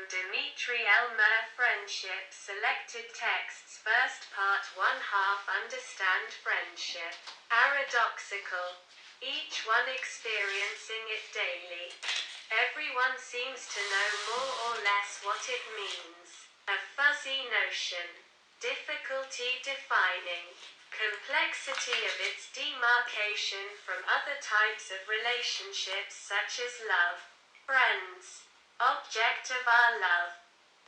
Dimitri Murr. Friendship. Selected texts. First part 1/2. Understand friendship. Paradoxical. Each one experiencing it daily. Everyone seems to know more or less what it means. A fuzzy notion. Difficulty defining. Complexity of its demarcation from other types of relationships such as love. Friends. Object of our love.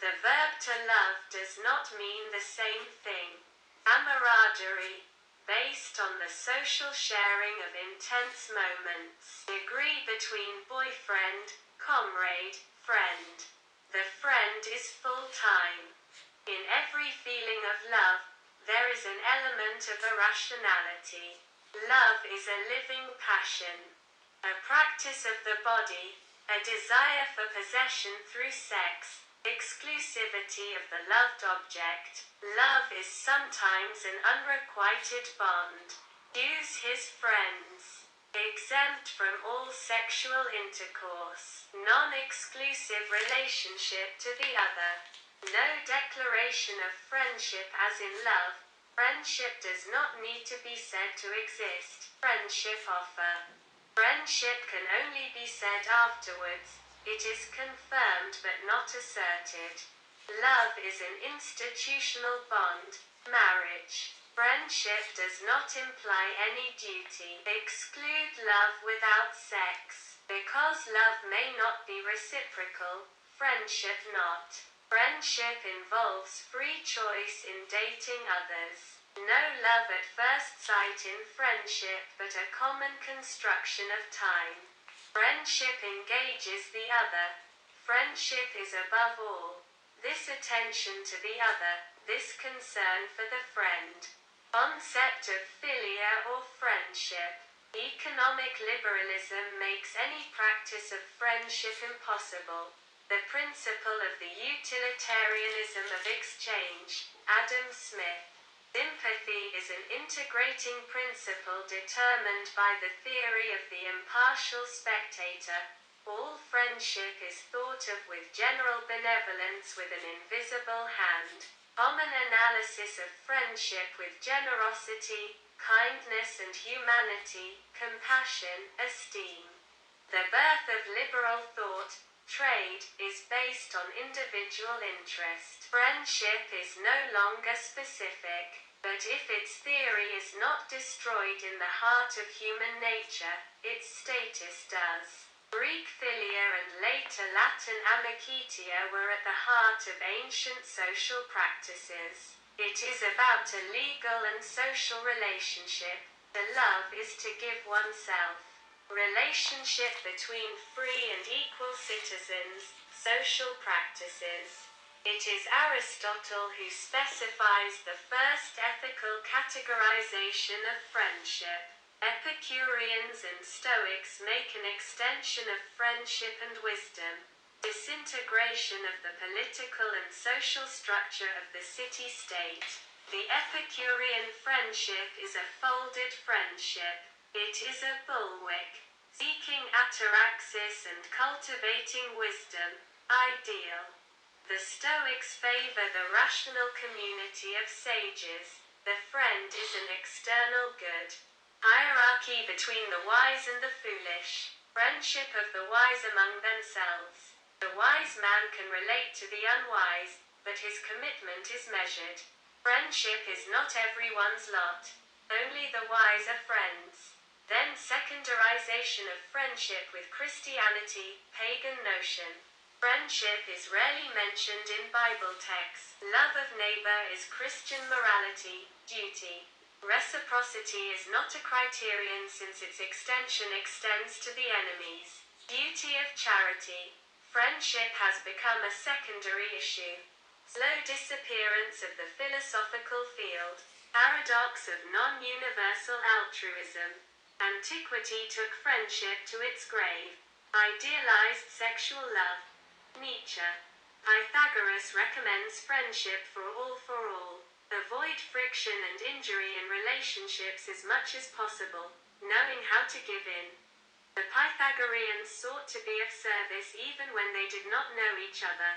The verb to love does not mean the same thing. Camaraderie. Based on the social sharing of intense moments. Degree between boyfriend, comrade, friend. The friend is full-time. In every feeling of love, there is an element of irrationality. Love is a living passion. A practice of the body. A desire for possession through sex, exclusivity of the loved object. Love is sometimes an unrequited bond. Use his friends. Exempt from all sexual intercourse. Non-exclusive relationship to the other. No declaration of friendship as in love. Friendship does not need to be said to exist. Friendship offer. Friendship can only be said afterwards. It is confirmed but not asserted. Love is an institutional bond. Marriage. Friendship does not imply any duty. Exclude love without sex. Because love may not be reciprocal, friendship not. Friendship involves free choice in dating others. No love at first sight in friendship, but a common construction of time. Friendship engages the other. Friendship is above all. This attention to the other, this concern for the friend. Concept of philia or friendship. Economic liberalism makes any practice of friendship impossible. The principle of the utilitarianism of exchange. Adam Smith. Sympathy is an integrating principle determined by the theory of the impartial spectator. All friendship is thought of with general benevolence with an invisible hand. Common analysis of friendship with generosity, kindness and humanity, compassion, esteem. The birth of liberal thought, trade, is based on individual interest. Friendship is no longer specific, but if its theory is not destroyed in the heart of human nature, its status does. Greek philia and later Latin amicitia were at the heart of ancient social practices. It is about a legal and social relationship. The love is to give oneself. Relationship between free and equal citizens, social practices. It is Aristotle who specifies the first ethical categorization of friendship. Epicureans and Stoics make an extension of friendship and wisdom. Disintegration of the political and social structure of the city-state. The Epicurean friendship is a folded friendship. It is a bulwark. Seeking ataraxis and cultivating wisdom. Ideal. The Stoics favor the rational community of sages. The friend is an external good. Hierarchy between the wise and the foolish. Friendship of the wise among themselves. The wise man can relate to the unwise, but his commitment is measured. Friendship is not everyone's lot. Only the wise are friends. Then secularization of friendship with Christianity, pagan notion. Friendship is rarely mentioned in Bible texts. Love of neighbor is Christian morality, duty. Reciprocity is not a criterion since its extension extends to the enemies. Duty of charity. Friendship has become a secondary issue. Slow disappearance of the philosophical field. Paradox of non-universal altruism. Antiquity took friendship to its grave. Idealized sexual love. Nietzsche. Pythagoras recommends friendship for all. Avoid friction and injury in relationships as much as possible, knowing how to give in. The Pythagoreans sought to be of service even when they did not know each other.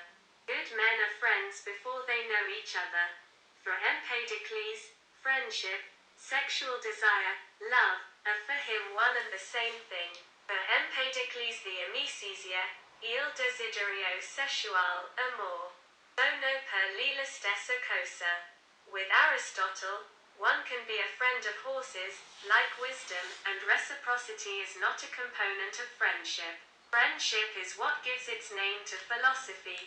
Good men are friends before they know each other. For Empedocles, friendship, sexual desire, love, are for him one and the same thing. For Empedocles the amnesia, il desiderio sexual, amor. Sono per lila stessa cosa. With Aristotle, one can be a friend of horses, like wisdom, and reciprocity is not a component of friendship. Friendship is what gives its name to philosophy.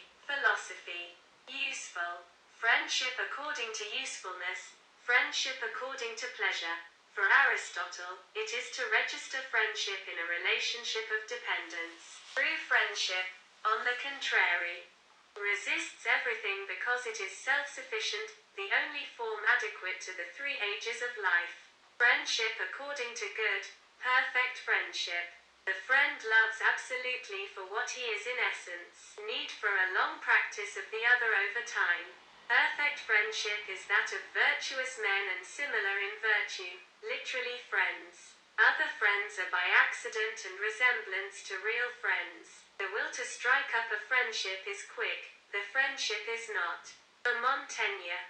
Useful. Friendship according to usefulness, friendship according to pleasure. For Aristotle, it is to register friendship in a relationship of dependence. True friendship, on the contrary, resists everything because it is self-sufficient, the only form adequate to the three ages of life. Friendship according to good, perfect friendship. The friend loves absolutely for what he is in essence. Need for a long practice of the other over time. Perfect friendship is that of virtuous men and similar in virtue, literally friends. Other friends are by accident and resemblance to real friends. The will to strike up a friendship is quick, the friendship is not. For Montaigne,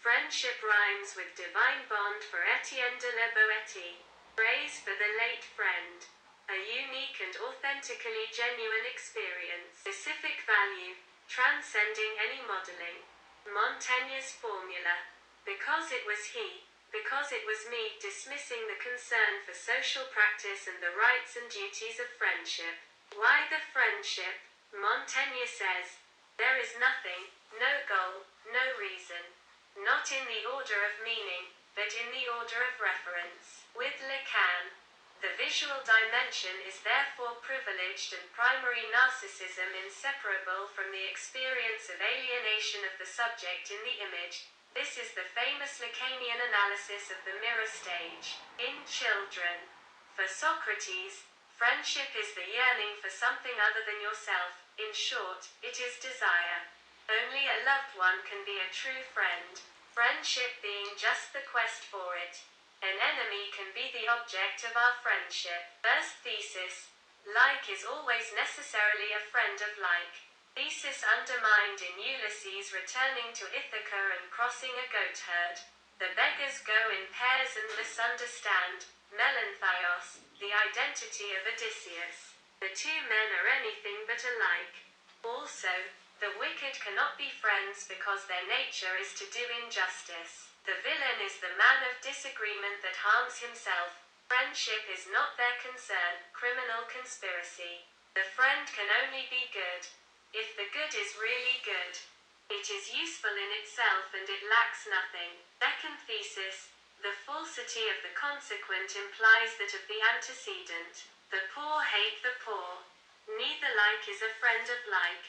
friendship rhymes with divine bond. For Etienne de la Boétie, praise for the late friend. A unique and authentically genuine experience. Specific value, transcending any modeling. Montaigne's formula. Because it was he, because it was me, dismissing the concern for social practice and the rights and duties of friendship. Why the friendship? Montaigne says, there is nothing, no goal, no reason. Not in the order of meaning, but in the order of reference. With Lacan, the visual dimension is therefore privileged and primary narcissism inseparable from the experience of alienation of the subject in the image. This is the famous Lacanian analysis of the mirror stage. In children. For Socrates, friendship is the yearning for something other than yourself. In short, it is desire. Only a loved one can be a true friend. Friendship being just the quest for it. An enemy can be the object of our friendship. First thesis. Like is always necessarily a friend of like. Thesis undermined in Ulysses returning to Ithaca and crossing a goat herd. The beggars go in pairs and misunderstand, Melanthios, the identity of Odysseus. The two men are anything but alike. Also, the wicked cannot be friends because their nature is to do injustice. The villain is the man of disagreement that harms himself. Friendship is not their concern, criminal conspiracy. The friend can only be good. If the good is really good, it is useful in itself and it lacks nothing. Second thesis. The falsity of the consequent implies that of the antecedent. The poor hate the poor. Neither like is a friend of like,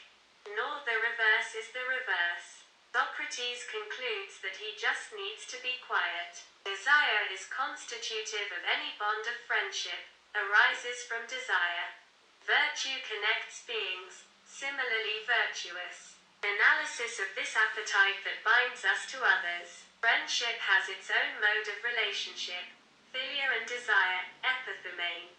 nor the reverse is the reverse. Socrates concludes that he just needs to be quiet. Desire is constitutive of any bond of friendship, arises from desire. Virtue connects beings, similarly virtuous. Analysis of this appetite that binds us to others. Friendship has its own mode of relationship, philia and desire, epithumene.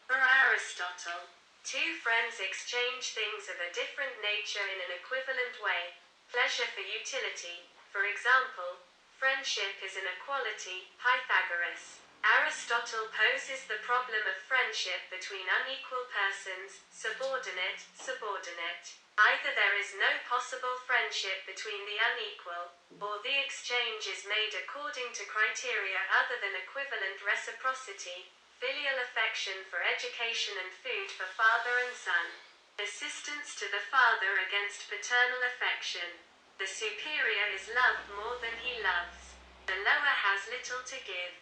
For Aristotle, two friends exchange things of a different nature in an equivalent way. Pleasure for utility. For example, friendship is an equality, Pythagoras. Aristotle poses the problem of friendship between unequal persons, subordinate. Either there is no possible friendship between the unequal, or the exchange is made according to criteria other than equivalent reciprocity, filial affection for education and food for father and son. Assistance to the father against paternal affection. The superior is loved more than he loves. The lower has little to give.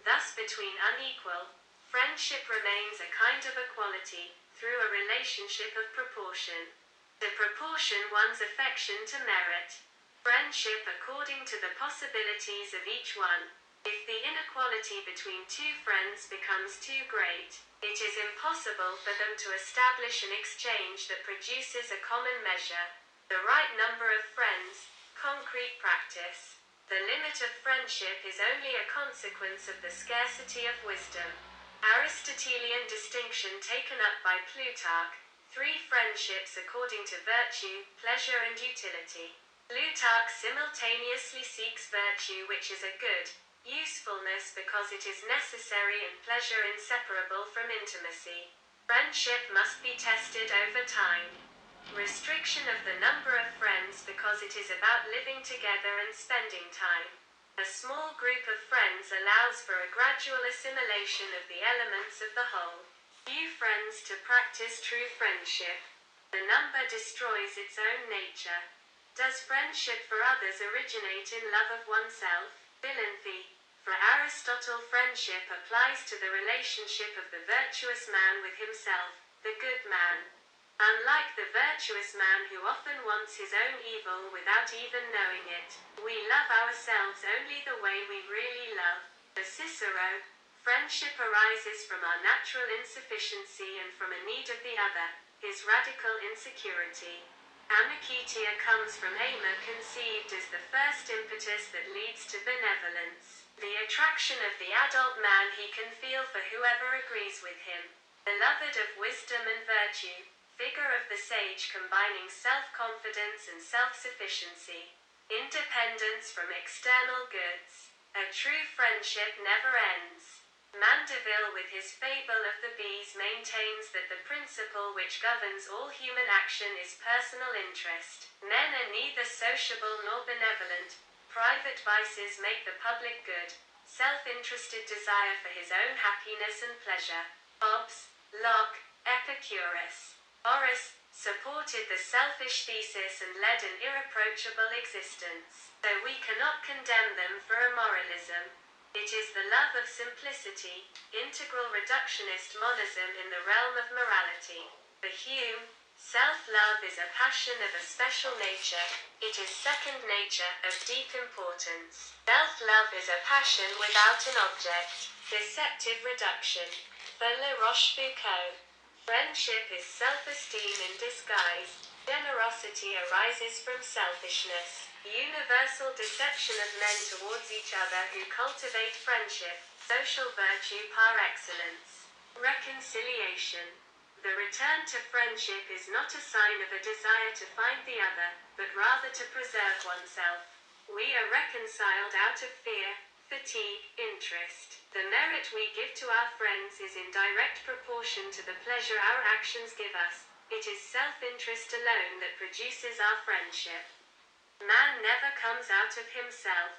Thus between unequal, friendship remains a kind of equality, through a relationship of proportion. To proportion one's affection to merit. Friendship according to the possibilities of each one. If the inequality between two friends becomes too great, it is impossible for them to establish an exchange that produces a common measure. The right number of friends, concrete practice. The limit of friendship is only a consequence of the scarcity of wisdom. Aristotelian distinction taken up by Plutarch. 3 friendships according to virtue, pleasure and utility. Plutarch simultaneously seeks virtue, which is a good, usefulness because it is necessary, and pleasure inseparable from intimacy. Friendship must be tested over time. Restriction of the number of friends because it is about living together and spending time. A small group of friends allows for a gradual assimilation of the elements of the whole. Few friends to practice true friendship. The number destroys its own nature. Does friendship for others originate in love of oneself? Philanthropy. For Aristotle, friendship applies to the relationship of the virtuous man with himself, the good man. Unlike the virtuous man who often wants his own evil without even knowing it, we love ourselves only the way we really love. For Cicero, friendship arises from our natural insufficiency and from a need of the other, his radical insecurity. Amicitia comes from amor, conceived as the first impetus that leads to benevolence. The attraction of the adult man he can feel for whoever agrees with him. Beloved of wisdom and virtue, figure of the sage combining self-confidence and self-sufficiency. Independence from external goods. A true friendship never ends. Mandeville, with his fable of the bees, maintains that the principle which governs all human action is personal interest. Men are neither sociable nor benevolent. Private vices make the public good. Self-interested desire for his own happiness and pleasure. Hobbes, Locke, Epicurus. Horace supported the selfish thesis and led an irreproachable existence. Though we cannot condemn them for immoralism, it is the love of simplicity, integral reductionist monism in the realm of morality. For Hume, self-love is a passion of a special nature. It is second nature, of deep importance. Self-love is a passion without an object. Deceptive reduction. For La Rochefoucauld, friendship is self-esteem in disguise. Generosity arises from selfishness. Universal deception of men towards each other who cultivate friendship. Social virtue par excellence. Reconciliation. The return to friendship is not a sign of a desire to find the other, but rather to preserve oneself. We are reconciled out of fear, fatigue, interest. The merit we give to our friends is in direct proportion to the pleasure our actions give us. It is self-interest alone that produces our friendship. Man never comes out of himself.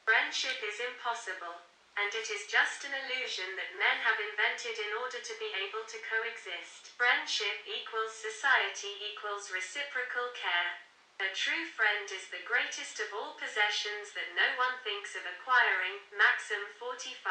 Friendship is impossible, and it is just an illusion that men have invented in order to be able to coexist. Friendship equals society equals reciprocal care. A true friend is the greatest of all possessions that no one thinks of acquiring. Maxim 45.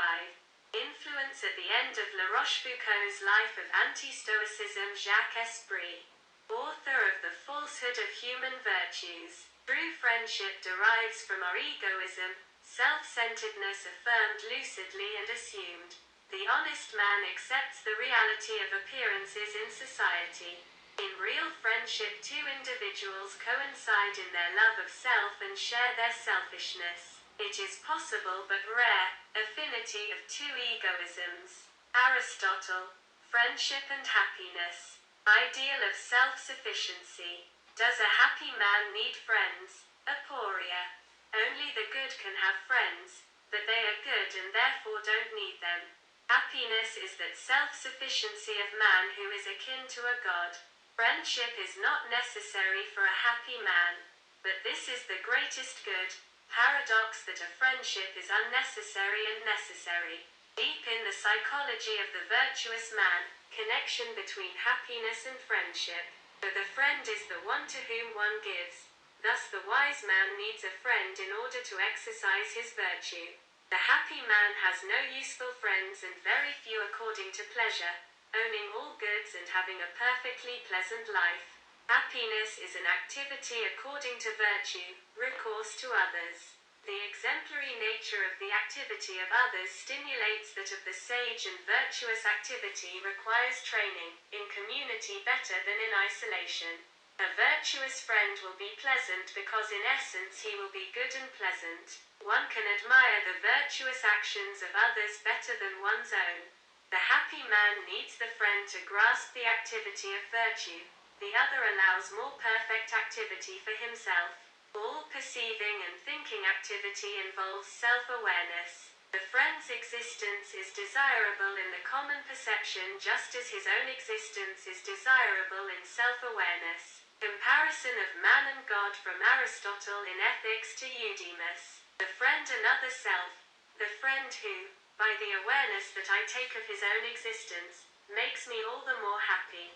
Influence at the end of La Rochefoucauld's Life of Anti-Stoicism. Jacques Esprit, author of The Falsehood of Human Virtues. True friendship derives from our egoism, self-centeredness affirmed lucidly and assumed. The honest man accepts the reality of appearances in society. In real friendship, two individuals coincide in their love of self and share their selfishness. It is possible but rare, affinity of two egoisms. Aristotle, friendship and happiness. Ideal of self-sufficiency. Does a happy man need friends? Aporia. Only the good can have friends, but they are good and therefore don't need them. Happiness is that self-sufficiency of man who is akin to a god. Friendship is not necessary for a happy man, but this is the greatest good. Paradox that a friendship is unnecessary and necessary. Deep in the psychology of the virtuous man, connection between happiness and friendship. For the friend is the one to whom one gives. Thus the wise man needs a friend in order to exercise his virtue. The happy man has no useful friends and very few according to pleasure, owning all goods and having a perfectly pleasant life. Happiness is an activity according to virtue, recourse to others. The exemplary nature of the activity of others stimulates that of the sage, and virtuous activity requires training, in community better than in isolation. A virtuous friend will be pleasant because in essence he will be good and pleasant. One can admire the virtuous actions of others better than one's own. The happy man needs the friend to grasp the activity of virtue. The other allows more perfect activity for himself. All perceiving and thinking activity involves self-awareness. The friend's existence is desirable in the common perception just as his own existence is desirable in self-awareness. Comparison of man and God from Aristotle in Ethics to Eudemus. The friend another self. The friend who, by the awareness that I take of his own existence, makes me all the more happy.